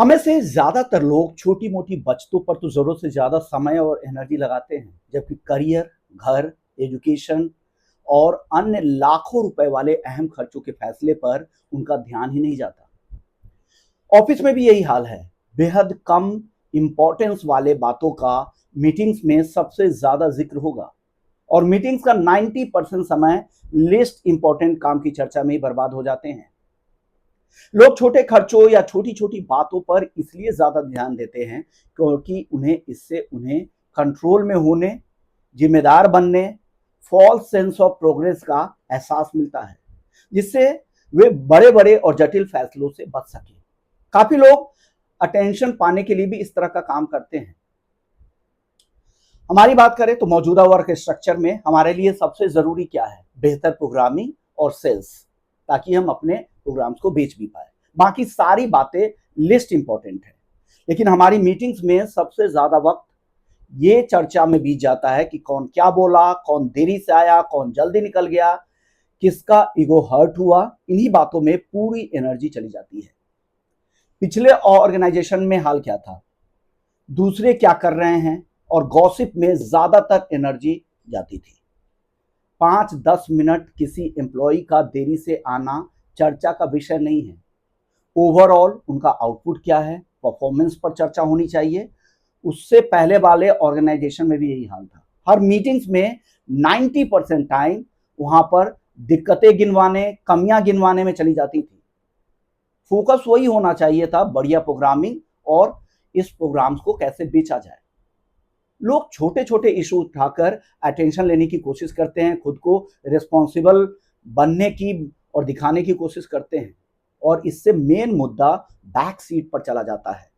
हमें से ज्यादातर लोग छोटी मोटी बचतों पर तो जरूरत से ज्यादा समय और एनर्जी लगाते हैं, जबकि करियर, घर, एजुकेशन और अन्य लाखों रुपए वाले अहम खर्चों के फैसले पर उनका ध्यान ही नहीं जाता। ऑफिस में भी यही हाल है। बेहद कम इंपॉर्टेंस वाले बातों का मीटिंग्स में सबसे ज्यादा जिक्र होगा और मीटिंग्स का 90% समय लिस्ट इंपॉर्टेंट काम की चर्चा में ही बर्बाद हो जाते हैं। लोग छोटे खर्चों या छोटी छोटी बातों पर इसलिए ज्यादा ध्यान देते हैं क्योंकि उन्हें कंट्रोल में होने, जिम्मेदार बनने, फॉल्स सेंस ऑफ प्रोग्रेस का एहसास मिलता है, जिससे वे बड़े बड़े और जटिल फैसलों से बच सके। काफी लोग अटेंशन पाने के लिए भी इस तरह का काम करते हैं। हमारी बात करें तो मौजूदा वर्क स्ट्रक्चर में हमारे लिए सबसे जरूरी क्या है? बेहतर प्रोग्रामिंग और सेल्स, ताकि हम अपने प्रोग्राम्स को बेच भी पाए। बाकी सारी बातें लिस्ट इंपॉर्टेंट है, लेकिन हमारी मीटिंग्स में सबसे ज्यादा वक्त ये चर्चा में बीत जाता है कि कौन क्या बोला, कौन देरी से आया, कौन जल्दी निकल गया, किसका ईगो हर्ट हुआ। इन्हीं बातों में पूरी एनर्जी चली जाती है। पिछले ऑर्गेनाइजेशन में हाल क्या था, दूसरे क्या कर रहे हैं, और गॉसिप में ज्यादातर एनर्जी जाती थी। 5-10 मिनट किसी एम्प्लॉय का देरी से आना चर्चा का विषय नहीं है। ओवरऑल उनका आउटपुट क्या है, परफॉर्मेंस पर चर्चा होनी चाहिए। उससे पहले वाले ऑर्गेनाइजेशन में भी यही हाल था। हर मीटिंग्स में 90% टाइम वहां पर दिक्कतें गिनवाने, कमियां गिनवाने में चली जाती थी। फोकस वही होना चाहिए था, बढ़िया प्रोग्रामिंग और इस प्रोग्राम्स को कैसे बेचा जाए। लोग छोटे छोटे इशू उठाकर अटेंशन लेने की कोशिश करते हैं, खुद को रिस्पॉन्सिबल बनने की और दिखाने की कोशिश करते हैं, और इससे मेन मुद्दा बैक सीट पर चला जाता है।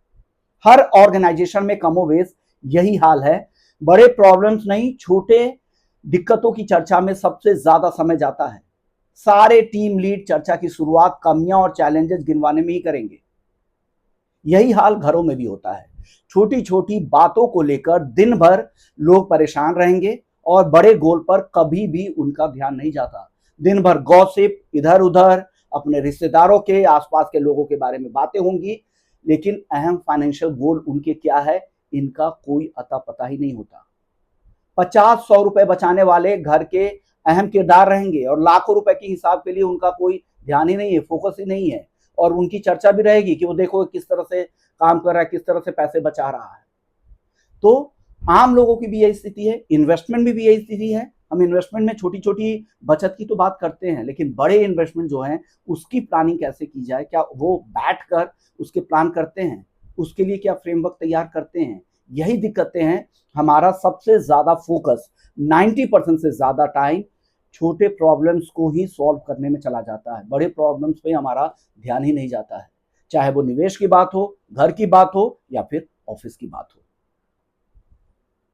हर ऑर्गेनाइजेशन में कमोबेश यही हाल है। बड़े प्रॉब्लम्स नहीं, छोटे दिक्कतों की चर्चा में सबसे ज्यादा समय जाता है। सारे टीम लीड चर्चा की शुरुआत कमियां और चैलेंजेस गिनवाने में ही करेंगे। यही हाल घरों में भी होता है। छोटी छोटी बातों को लेकर दिन भर लोग परेशान रहेंगे और बड़े गोल पर कभी भी उनका ध्यान नहीं जाता। दिन भर गॉसिप, इधर उधर अपने रिश्तेदारों के, आसपास के लोगों के बारे में बातें होंगी, लेकिन अहम फाइनेंशियल गोल उनके क्या है, इनका कोई अता पता ही नहीं होता। 50-100 रुपए बचाने वाले घर के अहम किरदार रहेंगे और लाखों रुपए के हिसाब के लिए उनका कोई ध्यान ही नहीं है, फोकस ही नहीं है, और उनकी चर्चा भी रहेगी कि वो देखो किस तरह से काम कर रहा है, किस तरह से पैसे बचा रहा है। तो आम लोगों की भी यही स्थिति है, इन्वेस्टमेंट भी यही स्थिति है। हम इन्वेस्टमेंट में छोटी छोटी बचत की तो बात करते हैं, लेकिन बड़े इन्वेस्टमेंट जो है उसकी प्लानिंग कैसे की जाए, क्या वो बैठकर उसके प्लान करते हैं, उसके लिए क्या फ्रेमवर्क तैयार करते हैं? यही दिक्कतें हैं। हमारा सबसे ज्यादा फोकस, 90% से ज्यादा टाइम छोटे प्रॉब्लम्स को ही सॉल्व करने में चला जाता है। बड़े प्रॉब्लम्स पे हमारा ध्यान ही नहीं जाता है, चाहे वो निवेश की बात हो, घर की बात हो या फिर ऑफिस की बात हो।